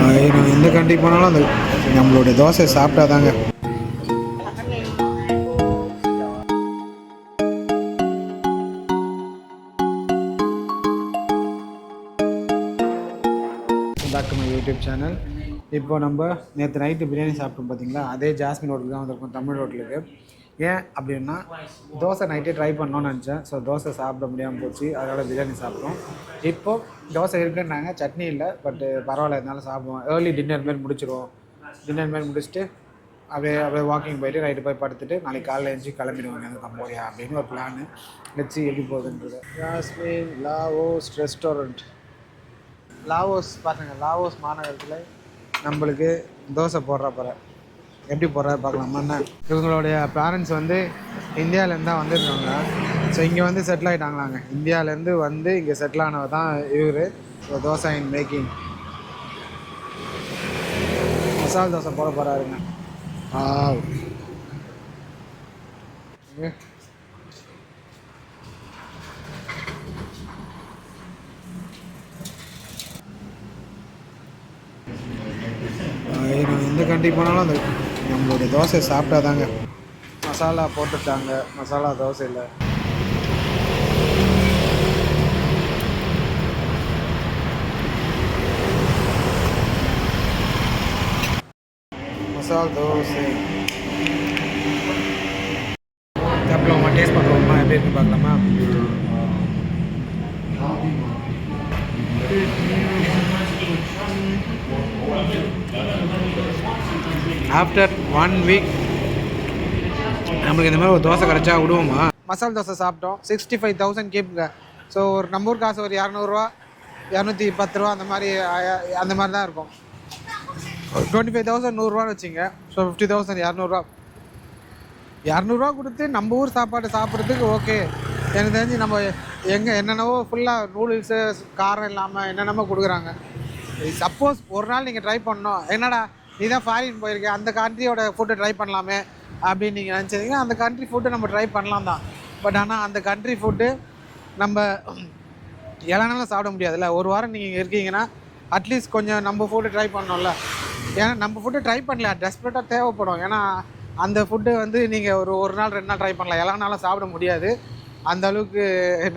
நான் எந்த கண்ட்ரி போனாலும் அந்த நம்மளுடைய தோசை சாப்பிட்டா தாங்க. Back to my YouTube channel. இப்போ நம்ம நேற்று நைட்டு பிரியாணி சாப்பிட்டோம் பார்த்தீங்களா, அதே ஜாஸ்மின் ஹோட்டலுக்கு தான் வந்திருக்கோம், தமிழ் ஹோட்டலுக்கு. ஏன் அப்படின்னா தோசை நைட்டே ட்ரை பண்ணோன்னு நினச்சேன். ஸோ தோசை சாப்பிட முடியாமல் போச்சு, அதனால் பிரியாணி சாப்பிட்டோம். இப்போது தோசை இருக்குன்னாங்க, சட்னி இல்லை, பட்டு பரவாயில்ல, இருந்தாலும் சாப்பிடுவோம். ஏர்லி டின்னர் மாரி முடிச்சிடுவோம். டின்னர் மாரி முடிச்சுட்டு அப்படியே வாக்கிங் போயிட்டு நைட்டு போய் படுத்துட்டு நாளைக்கு காலையில் எழுந்துச்சி கிளம்பிடுவாங்க அந்த கம்போடியா அப்படின்னு ஒரு பிளான். வச்சு எப்படி போகுதுன்றது. ஜாஸ்மின் லாவோஸ் ரெஸ்டாரண்ட், லாவோஸ் பாருங்க, லாவோஸ் மாநகரத்தில் நம்மளுக்கு தோசை போடுற எப்படி போடுறாரு பார்க்கலாமா. இவங்களுடைய பேரண்ட்ஸ் வந்து இந்தியாவிலேருந்து தான் வந்துருக்காங்க. ஸோ இங்கே வந்து செட்டில் ஆகிட்டாங்களாங்க. இந்தியாவிலேருந்து வந்து இங்கே செட்டில் ஆனவர் தான் இவர். So dosa in making. மசால் தோசை போட போகிறாருங்க. நான் எந்த கண்ட்ரி போனாலும் அந்த நம்மளுடைய தோசை சாப்பிட்டா தாங்க. மசாலா போட்டுட்டாங்க, மசாலா தோசையில். மசால் தோசை சாப்பிடலாமா, டேஸ்ட் பண்ணுவோமா, எப்படி இருக்கு பார்க்கலாமா. ஆஃப்டர் 1 வீக் நம்மளுக்கு இந்த மாதிரி ஒரு தோசை கிடச்சா விடுவோமா. மசால் தோசை சாப்பிட்டோம், 65,000 கேப்புங்க. ஸோ ஒரு நம்ம ஊர் காசு ஒரு 200 210 ரூபா அந்த மாதிரி தான் இருக்கும். 25,000 100 வச்சுங்க. ஸோ 50,000 200 கொடுத்து நம்ம ஊர் சாப்பாடு சாப்பிட்றதுக்கு ஓகே. எனக்கு தெரிஞ்சு நம்ம என்னென்னவோ ஃபுல்லாக நூடுல்ஸு காரம் இல்லாமல் என்னென்னமோ கொடுக்குறாங்க. சப்போஸ் ஒரு நாள் நீங்கள் ட்ரை பண்ணோம், என்னடா நீ தான் ஃபாரின் போயிருக்கேன், அந்த கண்ட்ரியோட ஃபுட்டு ட்ரை பண்ணலாமே அப்படின்னு நீங்கள் நினச்சிங்கன்னா அந்த கண்ட்ரி ஃபுட்டு நம்ம ட்ரை பண்ணலாம் தான். பட் ஆனால் அந்த கண்ட்ரி ஃபுட்டு நம்ம எல்லா நாளும் சாப்பிட முடியாதுல்ல. ஒரு வாரம் நீங்கள் இங்கே இருக்கீங்கன்னா அட்லீஸ்ட் கொஞ்சம் நம்ம ஃபுட்டு ட்ரை பண்ணோம்ல. ஏன்னா நம்ம ஃபுட்டு ட்ரை பண்ணல, டெஸ்பரேட்டாக தேவைப்படும். ஏன்னா அந்த ஃபுட்டு வந்து நீங்கள் ஒரு நாள் 2 நாள் ட்ரை பண்ணலாம், எல்லா நாளும் சாப்பிட முடியாது, அந்த அளவுக்கு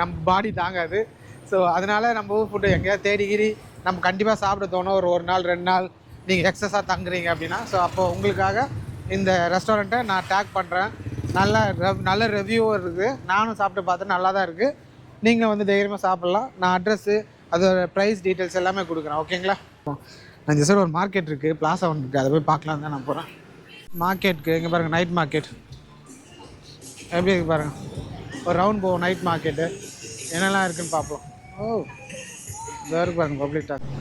நம்ம பாடி தாங்காது. ஸோ அதனால் நம்ம ஊர் ஃபுட்டு எங்கேயாவது தேடிகிரி நம்ம கண்டிப்பாக சாப்பிட தோணும். ஒரு நாள் 2 நாள் நீங்கள் எக்ஸஸாக தங்குறீங்க அப்படின்னா. ஸோ அப்போது உங்களுக்காக இந்த ரெஸ்டாரண்ட்டை நான் டேக் பண்ணுறேன். நல்ல ரிவ்யூவும் இருக்குது, நானும் சாப்பிட்டு பார்த்தேன், நல்லா தான் இருக்குது. நீங்கள் வந்து தைரியமாக சாப்பிட்லாம். நான் அட்ரெஸ்ஸு அதோட ப்ரைஸ் டீட்டெயில்ஸ் எல்லாமே கொடுக்குறேன், ஓகேங்களா. நான் இந்த சைடு ஒரு மார்க்கெட் இருக்குது, பிளாஸா ஒன்று இருக்குது, அதை போய் பார்க்கலாம் தான் நான் போகிறேன். மார்க்கெட்டுக்கு இங்கே பாருங்கள், நைட் மார்க்கெட் எப்படி இருக்குது பாருங்கள். ஒரு ரவுண்ட் போவோம் நைட் மார்க்கெட்டு, என்னெல்லாம் இருக்குதுன்னு பார்ப்போம். ஓ இதாக இருக்கு பாருங்கள், பப்ளிக் டாக்.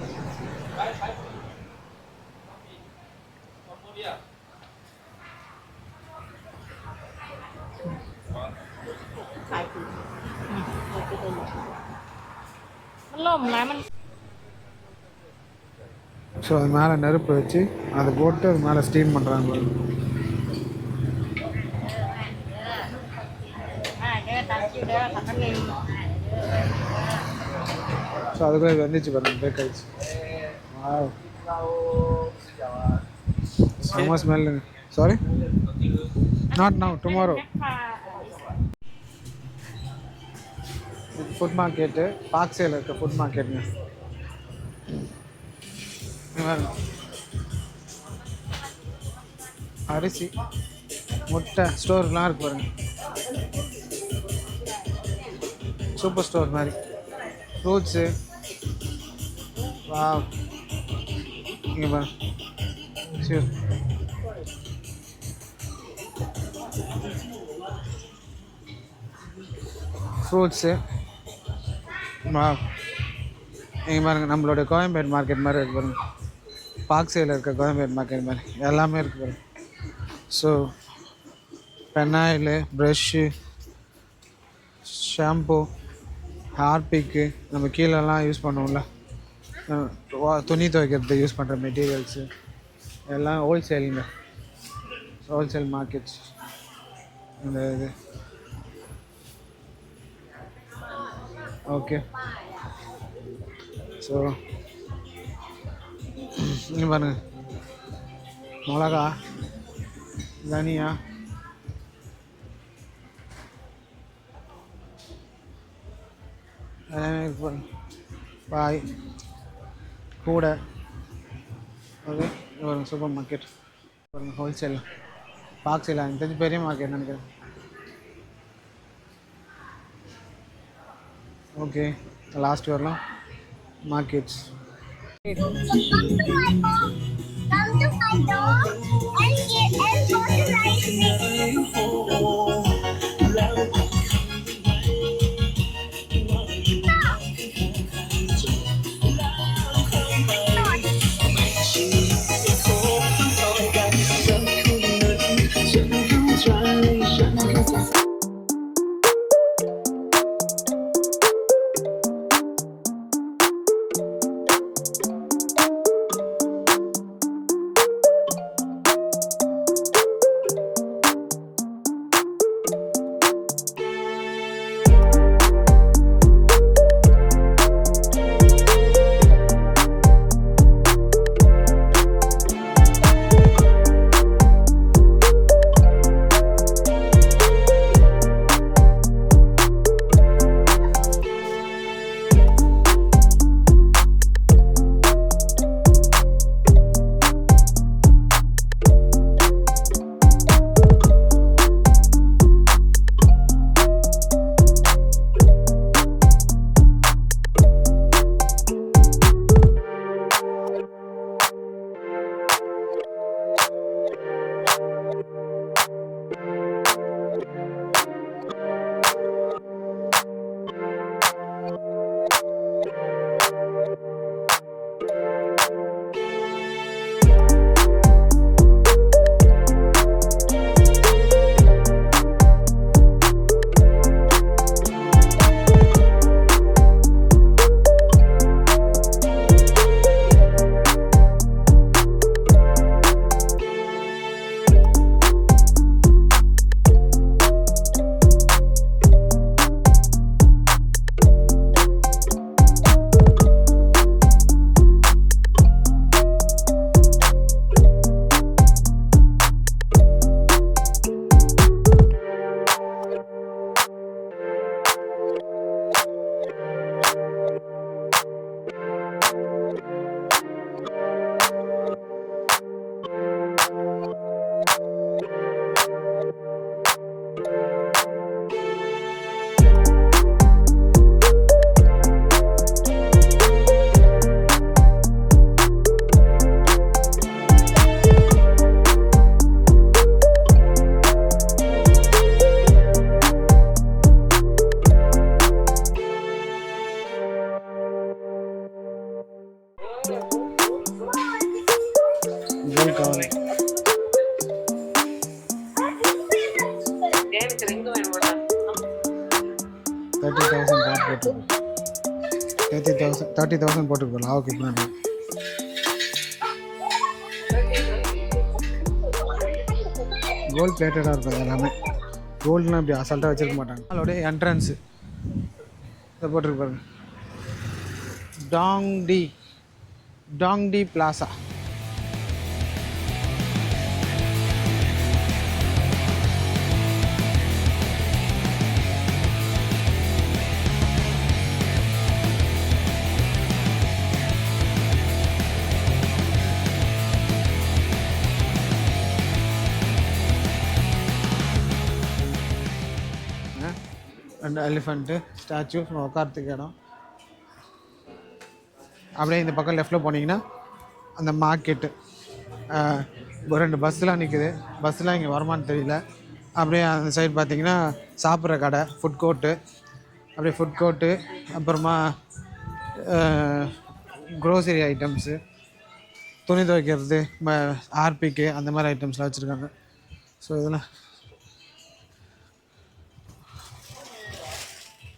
ஸோ அது மேலே நெருப்பு வச்சு அதை போட்டு அது மேலே ஸ்டீம் பண்ணுறாங்க. ஸோ அதுக்குள்ளே இது வந்துச்சு பாருங்க, பேக் ஆயிடுச்சு. செம்ம ஸ்மெல்லுங்க. Sorry, not now, tomorrow. Food market, பாக்ஸேல இருக்க ஃபுட் மார்க்கெட்டுங்க. அரிசி, முட்டை ஸ்டோர்லாம் இருக்கு பாருங்க, சூப்பர் ஸ்டோர் மாதிரி. ஃப்ரூட்ஸு, வா இங்கே பாருங்க, சரி. ஃப்ரூட்ஸு, வா இங்கே பாருங்கள், நம்மளோட கோயம்பேடு மார்க்கெட் மாதிரி இருக்குது பாருங்கள். பாக்ஸேல இருக்க கோயம்பேடு மார்க்கெட் மாதிரி எல்லாமே இருக்குது பாருங்கள். So phenyl, brush, shampoo, Harpic, நம்ம கீழெல்லாம் யூஸ் பண்ணுவோம்ல, துணி துவைக்கிறதுக்கு யூஸ் பண்ணுற மெட்டீரியல்ஸு எல்லாம் ஹோல்சேலுங்க. ஹோல்சேல் மார்க்கெட்ஸ் இந்த இது. ஓகே, ஸோ இங்கே பாருங்க, மிளகா, தனியா, பாய், கூடை. ஓகே, இது பாருங்க சூப்பர் மார்க்கெட் பாருங்க, ஹோல்சேல் பாக்ஸில் எனக்கு தெரிஞ்சு பெரிய மார்க்கெட் நினைக்கிறேன். ஓகே, லாஸ்ட் வரலாம் markets. Come to my dog and socialize gold cover. 30,000 போட்டுருக்கு லாவுக்கு பின்னாடி. கோல்ட் பிளேட்டடாக இருக்கும் எல்லாமே. கோல்டுலாம் இப்படி அசால்ட்டாக வச்சுருக்க மாட்டாங்க. அதோடைய என்ட்ரன்ஸு இதை போட்டிருக்கு பாருங்க, டாங்டி பிளாசா. ரெண்டு எலிஃபண்ட்டு ஸ்டாச்சு உட்காரத்துக்கு இடம். அப்படியே இந்த பக்கம் லெஃப்டில் போனீங்கன்னா அந்த மார்க்கெட்டு, ரெண்டு பஸ்ஸெலாம் நிற்குது. பஸ்ஸெலாம் இங்கே வருமானு தெரியல. அப்படியே அந்த சைடு பார்த்தீங்கன்னா சாப்பிட்ற கடை, ஃபுட் கோர்ட்டு, அப்படியே ஃபுட் கோர்ட்டு, அப்புறமா க்ரோசரி ஐட்டம்ஸு, துணி துவைக்கிறது, ஆர்பிக்கு அந்த மாதிரி ஐட்டம்ஸ்லாம் வச்சுருக்காங்க. ஸோ இதெல்லாம்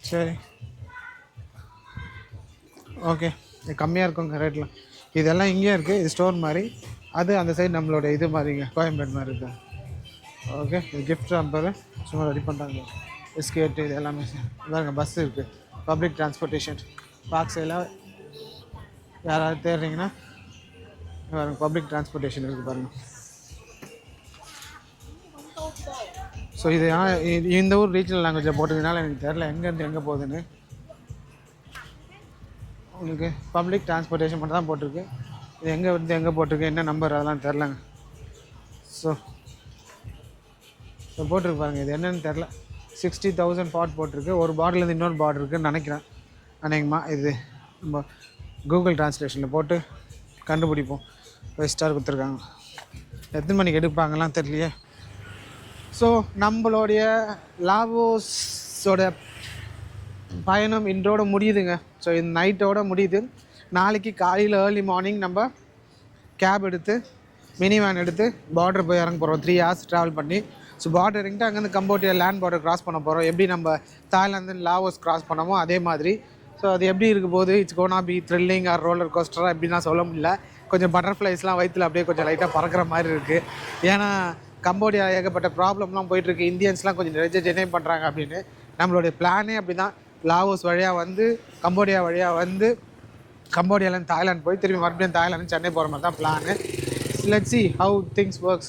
சரி, ஓகே. இது கம்மியாக இருக்குங்க ரேட்லாம். இதெல்லாம் இங்கேயே இருக்குது, இது ஸ்டோர் மாதிரி. அது அந்த சைடு நம்மளோட இது மாதிரிங்க, கோயம்பேடு மாதிரி இருக்குது. ஓகே, இது கிஃப்ட் நம்பரு சும்மா ரெடி பண்ணுறாங்க. பிஸ்கெட்டு இது எல்லாமே பாருங்க. பஸ் இருக்குது, பப்ளிக் டிரான்ஸ்போர்ட்டேஷன். பார்க்ஸ் எல்லாம் யாராவது தேடுறீங்கன்னா பாருங்கள் பப்ளிக் டிரான்ஸ்போர்ட்டேஷன் இருக்குது பாருங்கள். ஸோ இது இந்த ஊர் ரீஜனல் லாங்குவேஜில் போட்டதுனால எனக்கு தெரில எங்கேருந்து எங்கே போகுதுன்னு. உங்களுக்கு பப்ளிக் டிரான்ஸ்போர்ட்டேஷன் மட்டும் தான் போட்டிருக்கு. இது எங்கே வந்து எங்கே போட்டிருக்கு, என்ன நம்பர் அதெல்லாம் தெரிலங்க. ஸோ போட்டிருக்கு பாருங்கள், இது என்னென்னு தெரில. 60,000 பாட் போட்டிருக்கு. ஒரு பாட்டிலேருந்து இன்னொரு பாட் இருக்குதுன்னு நினைக்கிறேன். அநேகமாக இது நம்ம கூகுள் டிரான்ஸ்லேஷனில் போட்டு கண்டுபிடிப்போம். 5 ஸ்டார் கொடுத்துருக்காங்க. எத்தனை மணிக்கு எடுப்பாங்கலாம் தெரியலையே. ஸோ நம்மளுடைய லாவோஸோட பயணம் இன்றோட முடியுதுங்க. ஸோ இந்த நைட்டோட முடியுது. நாளைக்கு காலையில் ஏர்லி மார்னிங் நம்ம கேப் எடுத்து மினி வேன் எடுத்து பார்டர் போய் இறங்க போகிறோம். 3 hours ட்ராவல் பண்ணி. ஸோ பார்டர் இறங்கிட்டு அங்கேருந்து கம்போடியா லேண்ட் பார்டர் கிராஸ் பண்ண போகிறோம். எப்படி நம்ம தாய்லாந்து லாவோஸ் கிராஸ் பண்ணமோ அதே மாதிரி. ஸோ அது எப்படி இருக்க போது, it's gonna be thrilling or roller கோஸ்டராக எப்படின்னா சொல்ல முடியல. கொஞ்சம் பட்டர்ஃப்ளைஸ்லாம் வயிற்றில் அப்படியே கொஞ்சம் லைட்டாக பறக்கிற மாதிரி இருக்குது. ஏன்னா கம்போடியா ஏகப்பட்ட ப்ராப்ளம்லாம் போயிட்டுருக்கு. இந்தியன்ஸ்லாம் கொஞ்சம் நிறைய டினை பண்ணுறாங்க அப்படின்னு. நம்மளுடைய பிளானே அப்படி தான். லாவோஸ் வழியாக வந்து கம்போடியா வழியாக வந்து கம்போடியாவிலேருந்து தாய்லாந்து போய் திரும்பி மறுபடியும் தாய்லாந்து சென்னை போகிற மாதிரி தான் plan. Let's see how things works.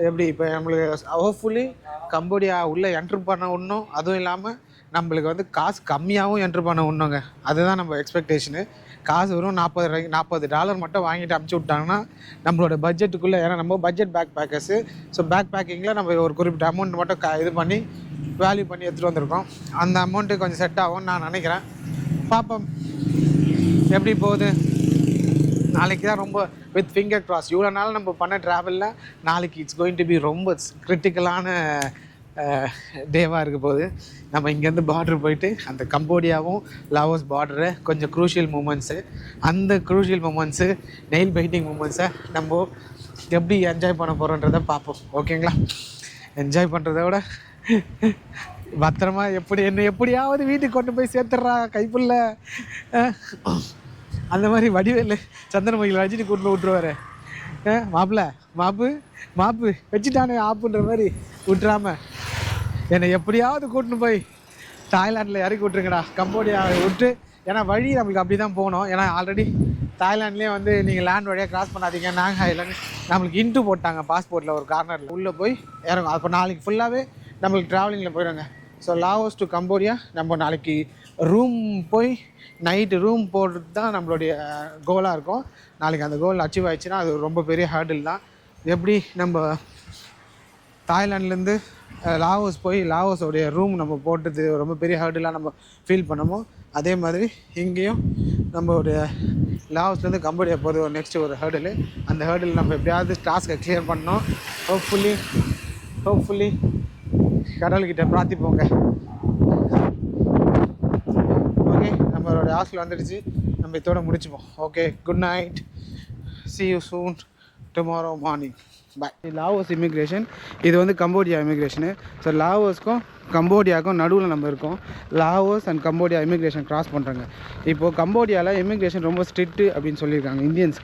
எப்படி இப்போ நம்மளுக்கு ஹோப்ஃபுல்லி கம்போடியா உள்ளே என்ட்ரு பண்ண ஒன்றும், அதுவும் இல்லாமல் நம்மளுக்கு வந்து காசு கம்மியாகவும் என்ட்ரு பண்ண ஒன்றுங்க. அதுதான் நம்ம எக்ஸ்பெக்டேஷனு. காசு வெறும் $40 மட்டும் வாங்கிட்டு அமுச்சு விட்டாங்கன்னா நம்மளோட பட்ஜெட்டுக்குள்ளே. ஏன்னா நம்ம budget back bakers. So back பேக்கிங்கில் நம்ம ஒரு குறிப்பிட்ட அமௌண்ட் மட்டும் இது பண்ணி வேல்யூ பண்ணி எடுத்துகிட்டு வந்திருக்கோம். அந்த அமௌண்ட்டு கொஞ்சம் செட் ஆகும்னு நான் நினைக்கிறேன். பார்ப்போம் எப்படி போகுது. நாளைக்கு தான் ரொம்ப வித் ஃபிங்கர் கிராஸ். இவ்வளோ நாள் நம்ம பண்ண ட்ராவலில் நாளைக்கு இட்ஸ் கோயிங் டு பி ரொம்ப கிரிட்டிக்கலான டேவாக இருக்க போகுது. நம்ம இங்கேருந்து பார்டர் போயிட்டு அந்த கம்போடியாவும் லாவோஸ் பார்டரை கொஞ்சம் க்ரூஷியல் மூமெண்ட்ஸு, அந்த க்ரூஷியல் மூமெண்ட்ஸு நெயில் பைட்டிங் மூமெண்ட்ஸை நம்ம எப்படி என்ஜாய் பண்ண போகிறோன்றதை பார்ப்போம். ஓகேங்களா? என்ஜாய் பண்ணுறத விட பத்திரமா என்னை எப்படியாவது வீட்டுக்கு கொண்டு போய் சேர்த்துட்றா கைப்புள்ள. அந்த மாதிரி வடிவேலு சந்திரமுகியில் வச்சுட்டு கூட்டு போய் விட்ருவாரு. மாப்பு வச்சுட்டானே ஆப்புன்ற மாதிரி விட்டுறாம என்னை எப்படியாவது கூட்டின்னு போய் தாய்லாண்டில் இறக்கி விட்ருங்கடா, கம்போடியாவை விட்டு. ஏன்னா வழி நம்மளுக்கு அப்படி தான் போகணும். ஏன்னா ஆல்ரெடி தாய்லாண்ட்லேயே வந்து நீங்கள் லேண்ட் வழியாக கிராஸ் பண்ணாதீங்க நாங்கள் இல்லைன்னு நம்மளுக்கு இன்ட்டு போட்டாங்க பாஸ்போர்ட்டில் ஒரு கார்னரில். உள்ளே போய் இறங்கும். அப்போ நாளைக்கு ஃபுல்லாகவே நம்மளுக்கு ட்ராவலிங்கில் போயிடுங்க. ஸோ லாவோஸ் டு கம்போடியா நம்ம நாளைக்கு ரூம் போய் நைட்டு ரூம் போடுறது தான் நம்மளுடைய கோலாக இருக்கும். நாளைக்கு அந்த கோல் அச்சீவ் ஆகிடுச்சுன்னா அது ரொம்ப பெரிய ஹேர்டில் தான். எப்படி நம்ம தாய்லாண்ட்லேருந்து லாவோஸ் போய் லாவோஸோடைய ரூம் நம்ம போட்டது ரொம்ப பெரிய ஹேர்டிலாக நம்ம ஃபீல் பண்ணமோ, அதே மாதிரி இங்கேயும் நம்மளுடைய லாவோஸ்லேருந்து கம்போடியா போகிறது ஒரு நெக்ஸ்ட்டு ஒரு ஹேர்டில். அந்த ஹேர்டில் நம்ம எப்படியாவது டாஸ்க்கை கிளியர் பண்ணோம். ஹோப்ஃபுல்லி கடவுள்கிட்ட பிரார்த்திப்போங்க. ஓகே, நம்மளோட ஹாஸ்டல் வந்துடுச்சு. நம்ம இதோட முடிச்சுப்போம். Okay, good night. see you soon tomorrow morning. Bye. Laos immigration, இது வந்து கம்போடியா இமிக்ரேஷனு. ஸோ லாவோஸ்க்கும் கம்போடியாவுக்கும் நடுவில் நம்ம இருக்கோம். Laos and Cambodia immigration cross பண்ணுறாங்க. இப்போது கம்போடியாவில் இமிக்ரேஷன் ரொம்ப ஸ்ட்ரிக்ட்டு அப்படின்னு சொல்லியிருக்காங்க இந்தியன்ஸ்.